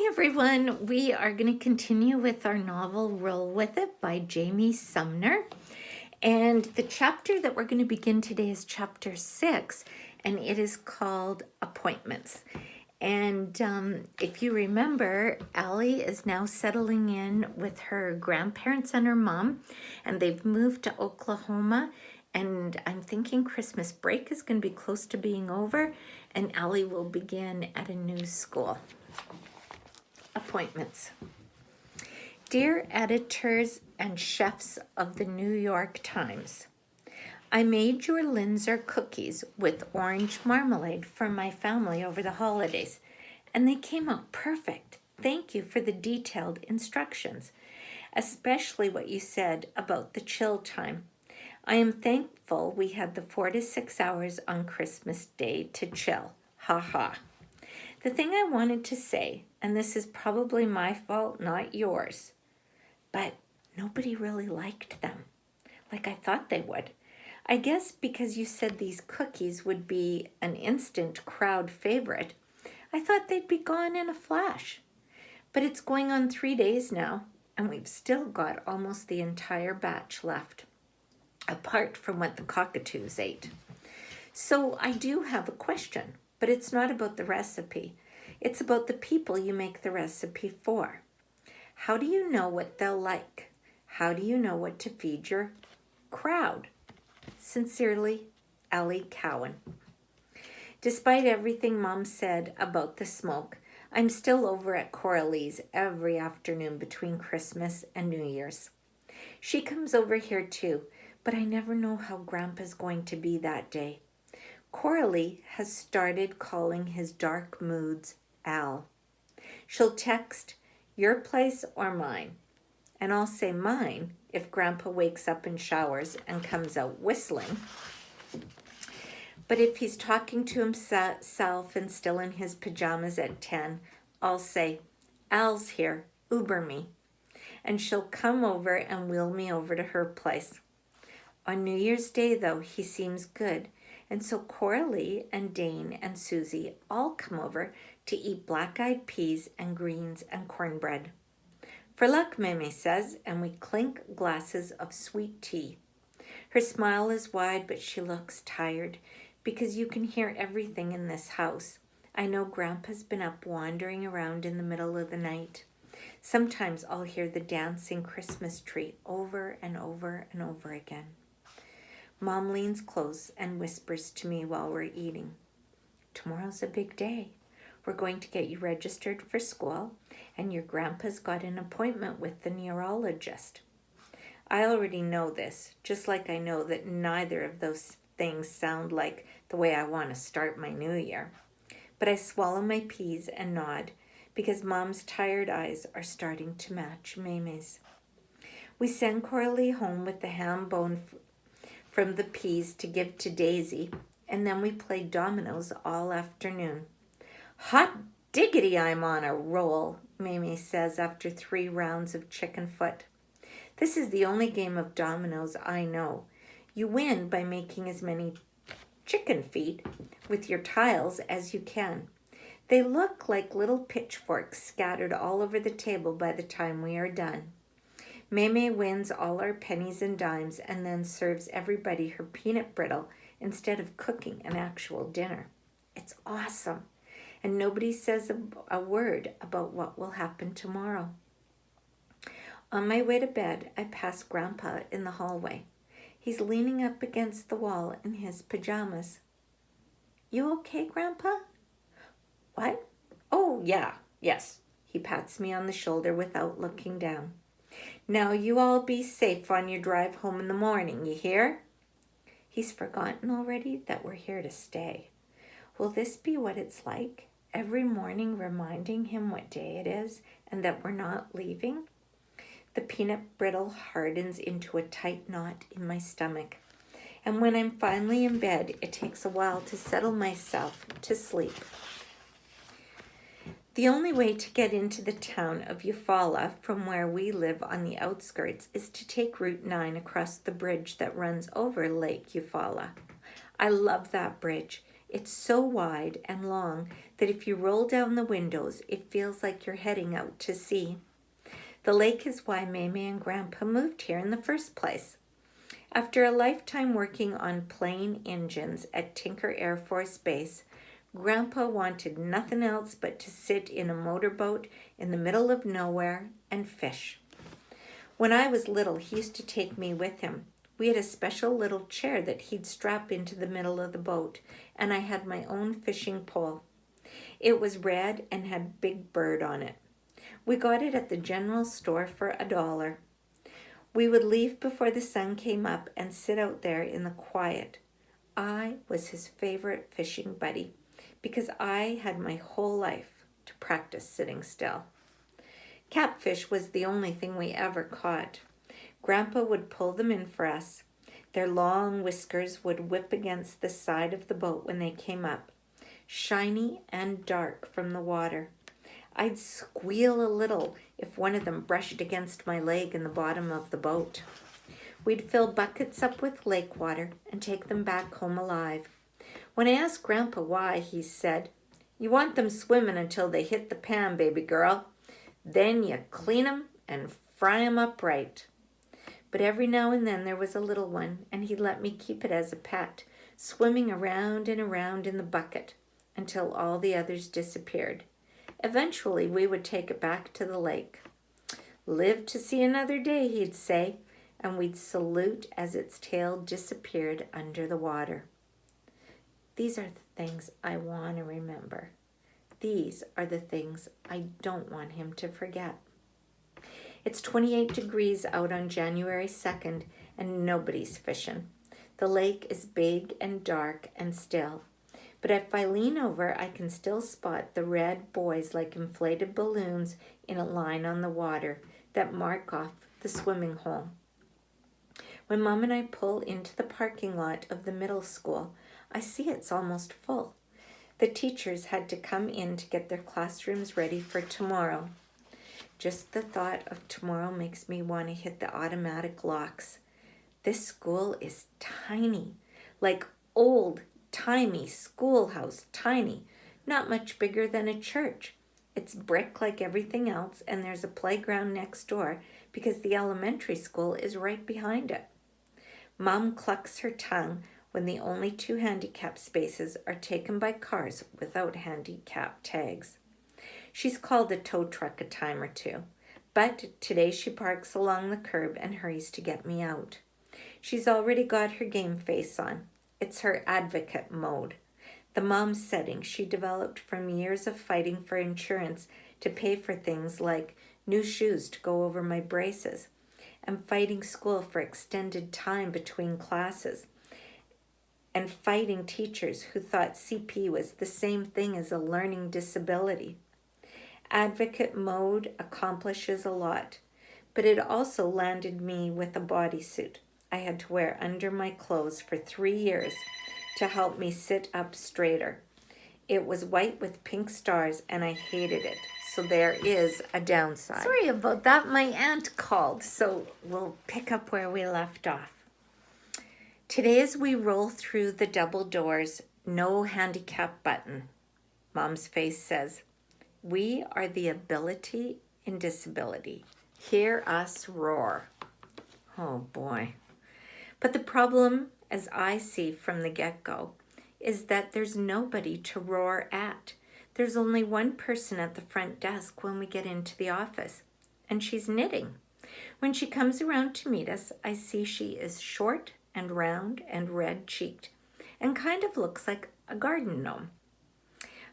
everyone. We are going to continue with our novel Roll With It by Jamie Sumner. And the chapter that we're going to begin today is chapter 6, and it is called Appointments. And if you remember, Allie is now settling in with her grandparents and her mom, and they've moved to Oklahoma. And I'm thinking Christmas break is going to be close to being over, and Allie will begin at a new school. Appointments. Dear editors and chefs of the New York Times, I made your Linzer cookies with orange marmalade for my family over the holidays, and they came out perfect. Thank you for the detailed instructions, especially what you said about the chill time. I am thankful we had the 4 to 6 hours on Christmas Day to chill. Ha ha. The thing I wanted to say, and this is probably my fault, not yours, but nobody really liked them, like I thought they would. I guess because you said these cookies would be an instant crowd favorite, I thought they'd be gone in a flash. But it's going on 3 days now, and we've still got almost the entire batch left, apart from what the cockatoos ate. So I do have a question. But it's not about the recipe. It's about the people you make the recipe for. How do you know what they'll like? How do you know what to feed your crowd? Sincerely, Allie Cowan. Despite everything Mom said about the smoke, I'm still over at Coralie's every afternoon between Christmas and New Year's. She comes over here too, but I never know how Grandpa's going to be that day. Coralie has started calling his dark moods Al. She'll text, your place or mine, and I'll say mine if Grandpa wakes up and showers and comes out whistling. But if he's talking to himself and still in his pajamas at 10, I'll say, Al's here, Uber me. And she'll come over and wheel me over to her place. On New Year's Day, though, he seems good. And so Coralie and Dane and Susie all come over to eat black-eyed peas and greens and cornbread. For luck, Mimi says, and we clink glasses of sweet tea. Her smile is wide, but she looks tired, because you can hear everything in this house. I know Grandpa's been up wandering around in the middle of the night. Sometimes I'll hear the dancing Christmas tree over and over and over again. Mom leans close and whispers to me while we're eating. Tomorrow's a big day. We're going to get you registered for school, and your grandpa's got an appointment with the neurologist. I already know this, just like I know that neither of those things sound like the way I want to start my new year. But I swallow my peas and nod, because Mom's tired eyes are starting to match Mimi's. We send Coralie home with the ham bone from the peas to give to Daisy, and then we played dominoes all afternoon. Hot diggity, I'm on a roll, Mimi says after 3 rounds of chicken foot. This is the only game of dominoes I know. You win by making as many chicken feet with your tiles as you can. They look like little pitchforks scattered all over the table by the time we are done. Meme wins all our pennies and dimes and then serves everybody her peanut brittle instead of cooking an actual dinner. It's awesome, and nobody says a word about what will happen tomorrow. On my way to bed, I pass Grandpa in the hallway. He's leaning up against the wall in his pajamas. You okay, Grandpa? What? Oh, yeah, yes. He pats me on the shoulder without looking down. Now you all be safe on your drive home in the morning, you hear? He's forgotten already that we're here to stay. Will this be what it's like? Every morning reminding him what day it is and that we're not leaving? The peanut brittle hardens into a tight knot in my stomach. And when I'm finally in bed, it takes a while to settle myself to sleep. The only way to get into the town of Eufaula from where we live on the outskirts is to take Route 9 across the bridge that runs over Lake Eufaula. I love that bridge. It's so wide and long that if you roll down the windows, it feels like you're heading out to sea. The lake is why Mamie and Grandpa moved here in the first place. After a lifetime working on plane engines at Tinker Air Force Base, Grandpa wanted nothing else but to sit in a motorboat in the middle of nowhere and fish. When I was little, he used to take me with him. We had a special little chair that he'd strap into the middle of the boat, and I had my own fishing pole. It was red and had Big Bird on it. We got it at the general store for $1. We would leave before the sun came up and sit out there in the quiet. I was his favorite fishing buddy because I had my whole life to practice sitting still. Catfish was the only thing we ever caught. Grandpa would pull them in for us. Their long whiskers would whip against the side of the boat when they came up, shiny and dark from the water. I'd squeal a little if one of them brushed against my leg in the bottom of the boat. We'd fill buckets up with lake water and take them back home alive. When I asked Grandpa why, he said, "You want them swimming until they hit the pan, baby girl. Then you clean 'em and fry 'em up right." But every now and then there was a little one, and he let me keep it as a pet, swimming around and around in the bucket until all the others disappeared. Eventually, we would take it back to the lake. "Live to see another day," he'd say, and we'd salute as its tail disappeared under the water. These are the things I want to remember. These are the things I don't want him to forget. It's 28 degrees out on January 2nd, and nobody's fishing. The lake is big and dark and still. But if I lean over, I can still spot the red buoys like inflated balloons in a line on the water that mark off the swimming hole. When Mom and I pull into the parking lot of the middle school, I see it's almost full. The teachers had to come in to get their classrooms ready for tomorrow. Just the thought of tomorrow makes me want to hit the automatic locks. This school is tiny, like old-timey schoolhouse tiny, not much bigger than a church. It's brick like everything else, and there's a playground next door because the elementary school is right behind it. Mom clucks her tongue when the only 2 handicap spaces are taken by cars without handicap tags. She's called a tow truck a time or two, but today she parks along the curb and hurries to get me out. She's already got her game face on. It's her advocate mode, the mom setting she developed from years of fighting for insurance to pay for things like new shoes to go over my braces, and fighting school for extended time between classes, and fighting teachers who thought CP was the same thing as a learning disability. Advocate mode accomplishes a lot, but it also landed me with a bodysuit I had to wear under my clothes for 3 years to help me sit up straighter. It was white with pink stars, and I hated it, so there is a downside. Sorry about that, my aunt called, so we'll pick up where we left off. Today, as we roll through the double doors, no handicap button, Mom's face says, "We are the ability in disability. Hear us roar." Oh boy. But the problem, as I see from the get-go, is that there's nobody to roar at. There's only one person at the front desk when we get into the office, and she's knitting. When she comes around to meet us, I see she is short and round and red-cheeked and kind of looks like a garden gnome.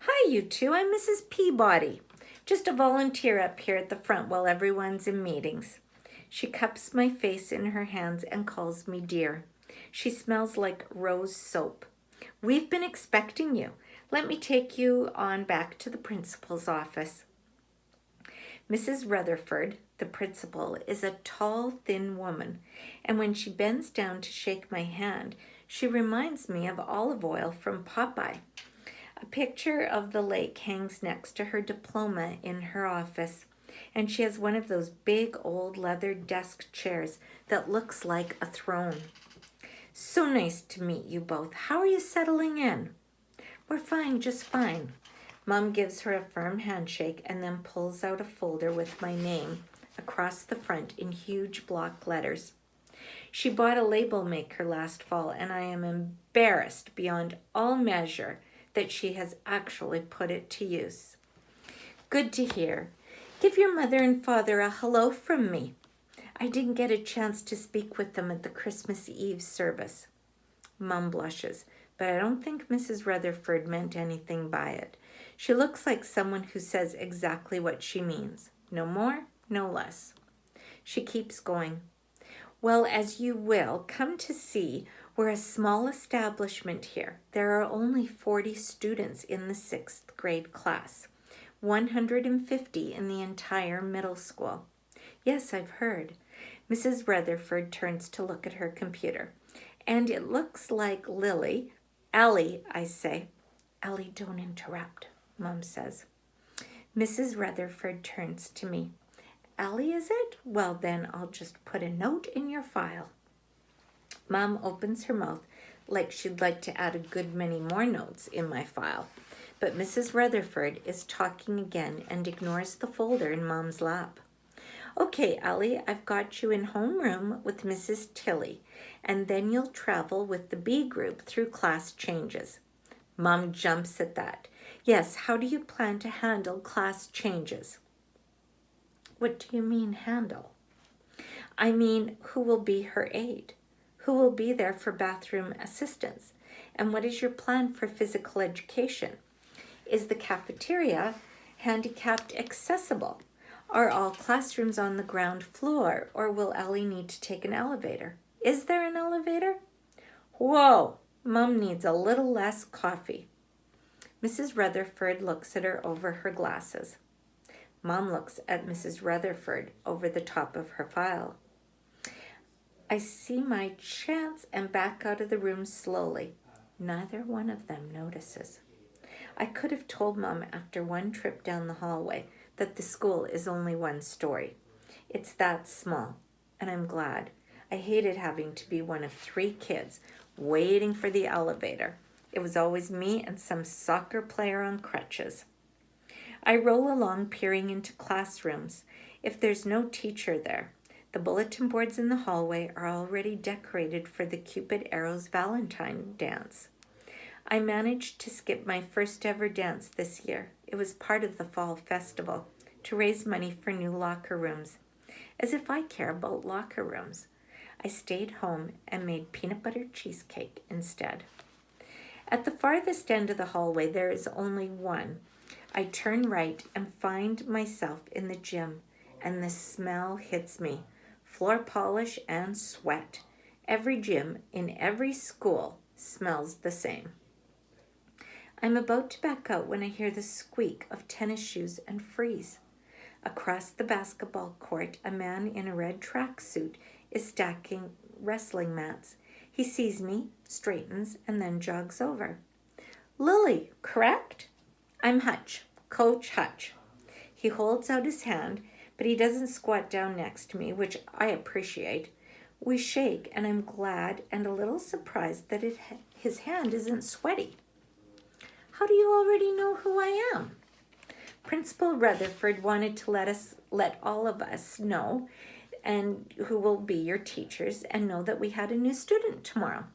"Hi, you two. I'm Mrs. Peabody. Just a volunteer up here at the front while everyone's in meetings." She cups my face in her hands and calls me dear. She smells like rose soap. "We've been expecting you. Let me take you on back to the principal's office." Mrs. Rutherford, the principal, is a tall, thin woman, and when she bends down to shake my hand, she reminds me of Olive Oyl from Popeye. A picture of the lake hangs next to her diploma in her office, and she has one of those big old leather desk chairs that looks like a throne. "So nice to meet you both. How are you settling in?" We're fine, just fine. Mom gives her a firm handshake and then pulls out a folder with my name across the front in huge block letters. She bought a label maker last fall, and I am embarrassed beyond all measure that she has actually put it to use. Good to hear. Give your mother and father a hello from me. I didn't get a chance to speak with them at the Christmas Eve service. Mum blushes, but I don't think Mrs. Rutherford meant anything by it. She looks like someone who says exactly what she means. No more, no less. She keeps going. Well, as you will come to see, we're a small establishment here. There are only 40 students in the 6th grade class, 150 in the entire middle school. Yes, I've heard. Mrs. Rutherford turns to look at her computer. And it looks like Allie, I say. Allie, don't interrupt, Mom says. Mrs. Rutherford turns to me. Allie, is it? Well, then I'll just put a note in your file. Mom opens her mouth like she'd like to add a good many more notes in my file. But Mrs. Rutherford is talking again and ignores the folder in Mom's lap. Okay, Allie, I've got you in homeroom with Mrs. Tilley, and then you'll travel with the B group through class changes. Mom jumps at that. Yes, how do you plan to handle class changes? What do you mean, handle? I mean, who will be her aide? Who will be there for bathroom assistance? And what is your plan for physical education? Is the cafeteria handicapped accessible? Are all classrooms on the ground floor, or will Ellie need to take an elevator? Is there an elevator? Whoa, Mom needs a little less coffee. Mrs. Rutherford looks at her over her glasses. Mom looks at Mrs. Rutherford over the top of her file. I see my chance and back out of the room slowly. Neither one of them notices. I could have told Mom after one trip down the hallway that the school is only one story. It's that small, and I'm glad. I hated having to be one of 3 kids waiting for the elevator. It was always me and some soccer player on crutches. I roll along peering into classrooms. If there's no teacher there, the bulletin boards in the hallway are already decorated for the Cupid Arrows Valentine dance. I managed to skip my first ever dance this year. It was part of the fall festival to raise money for new locker rooms. As if I care about locker rooms. I stayed home and made peanut butter cheesecake instead. At the farthest end of the hallway, there is only one. I turn right and find myself in the gym, and the smell hits me. Floor polish and sweat. Every gym in every school smells the same. I'm about to back out when I hear the squeak of tennis shoes and freeze. Across the basketball court, a man in a red tracksuit is stacking wrestling mats. He sees me, straightens, and then jogs over. Lily, correct? I'm Hutch, Coach Hutch. He holds out his hand, but he doesn't squat down next to me, which I appreciate. We shake, and I'm glad and a little surprised that his hand isn't sweaty. How do you already know who I am? Principal Rutherford wanted to let all of us know and who will be your teachers and know that we had a new student tomorrow.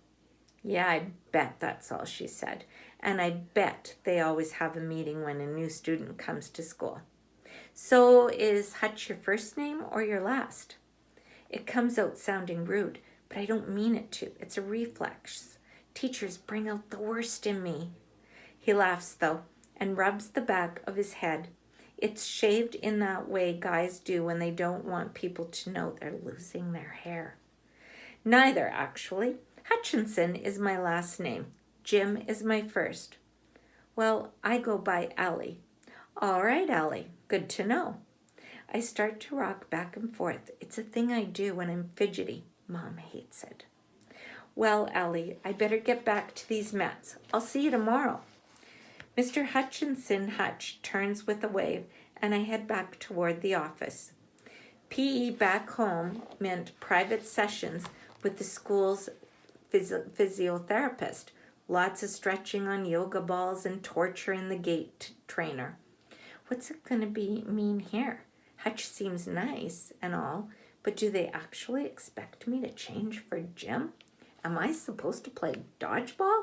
Yeah, I bet that's all she said. And I bet they always have a meeting when a new student comes to school. So is Hutch your first name or your last? It comes out sounding rude, but I don't mean it to. It's a reflex. Teachers bring out the worst in me. He laughs, though, and rubs the back of his head. It's shaved in that way guys do when they don't want people to know they're losing their hair. Neither, actually. Hutchinson is my last name. Jim is my first. Well, I go by Allie. All right, Allie. Good to know. I start to rock back and forth. It's a thing I do when I'm fidgety. Mom hates it. Well, Allie, I better get back to these mats. I'll see you tomorrow. Mr. Hutchinson Hutch turns with a wave, and I head back toward the office. PE back home meant private sessions with the school's physiotherapist, Lots of stretching on yoga balls and torture in the gait trainer. What's it going to mean here? Hutch seems nice and all, but do they actually expect me to change for gym? Am I supposed to play dodgeball?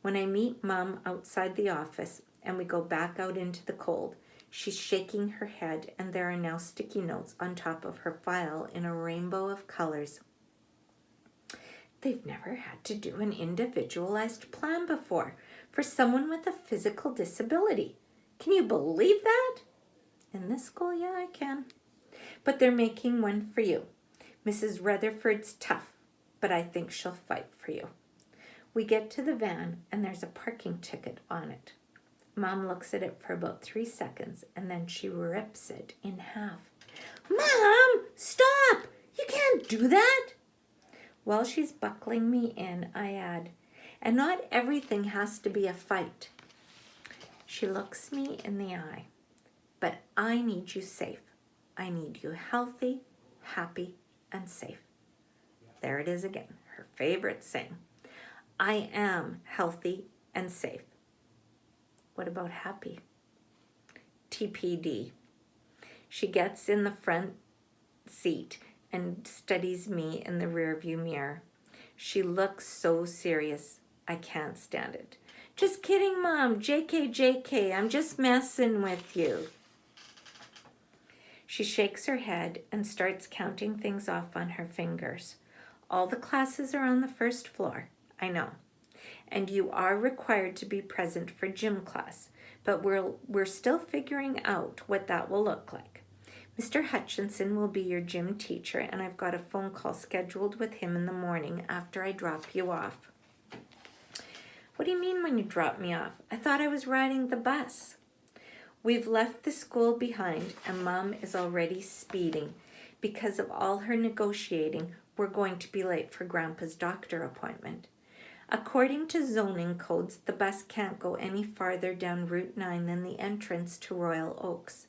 When I meet Mom outside the office and we go back out into the cold, she's shaking her head and there are now sticky notes on top of her file in a rainbow of colors. They've never had to do an individualized plan before for someone with a physical disability. Can you believe that? In this school, yeah, I can. But they're making one for you. Mrs. Rutherford's tough, but I think she'll fight for you. We get to the van and there's a parking ticket on it. Mom looks at it for about 3 seconds and then she rips it in half. Mom, stop! You can't do that! While she's buckling me in, I add, and not everything has to be a fight. She looks me in the eye, but I need you safe. I need you healthy, happy, and safe. There it is again, her favorite saying. I am healthy and safe. What about happy? TPD. She gets in the front seat and studies me in the rearview mirror. She looks so serious. I can't stand it. Just kidding, Mom. JK, I'm just messing with you. She shakes her head and starts counting things off on her fingers. All the classes are on the first floor. I know. And you are required to be present for gym class, but we're still figuring out what that will look like. Mr. Hutchinson will be your gym teacher, and I've got a phone call scheduled with him in the morning after I drop you off. What do you mean when you drop me off? I thought I was riding the bus. We've left the school behind, and Mom is already speeding. Because of all her negotiating, we're going to be late for Grandpa's doctor appointment. According to zoning codes, the bus can't go any farther down Route 9 than the entrance to Royal Oaks.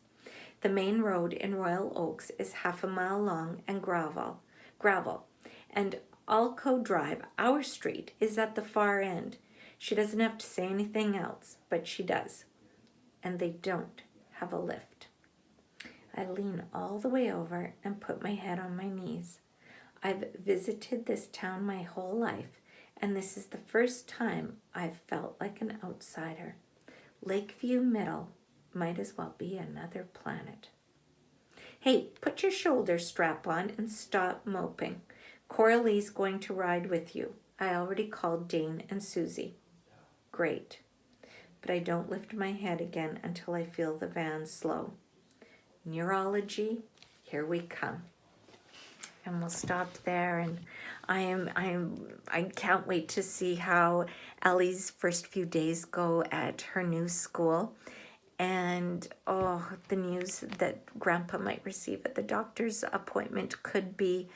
The main road in Royal Oaks is half a mile long and gravel, and Alco Drive, our street, is at the far end. She doesn't have to say anything else, but she does. And they don't have a lift. I lean all the way over and put my head on my knees. I've visited this town my whole life, and this is the first time I've felt like an outsider. Lakeview Middle might as well be another planet. Hey, put your shoulder strap on and stop moping. Coralie's going to ride with you. I already called Dane and Susie. Great. But I don't lift my head again until I feel the van slow. Neurology, here we come. And we'll stop there, and I can't wait to see how Ellie's first few days go at her new school. And the news that Grandpa might receive at the doctor's appointment could be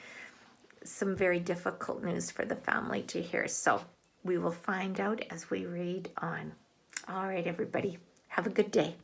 some very difficult news for the family to hear. So we will find out as we read on. All right, everybody, have a good day.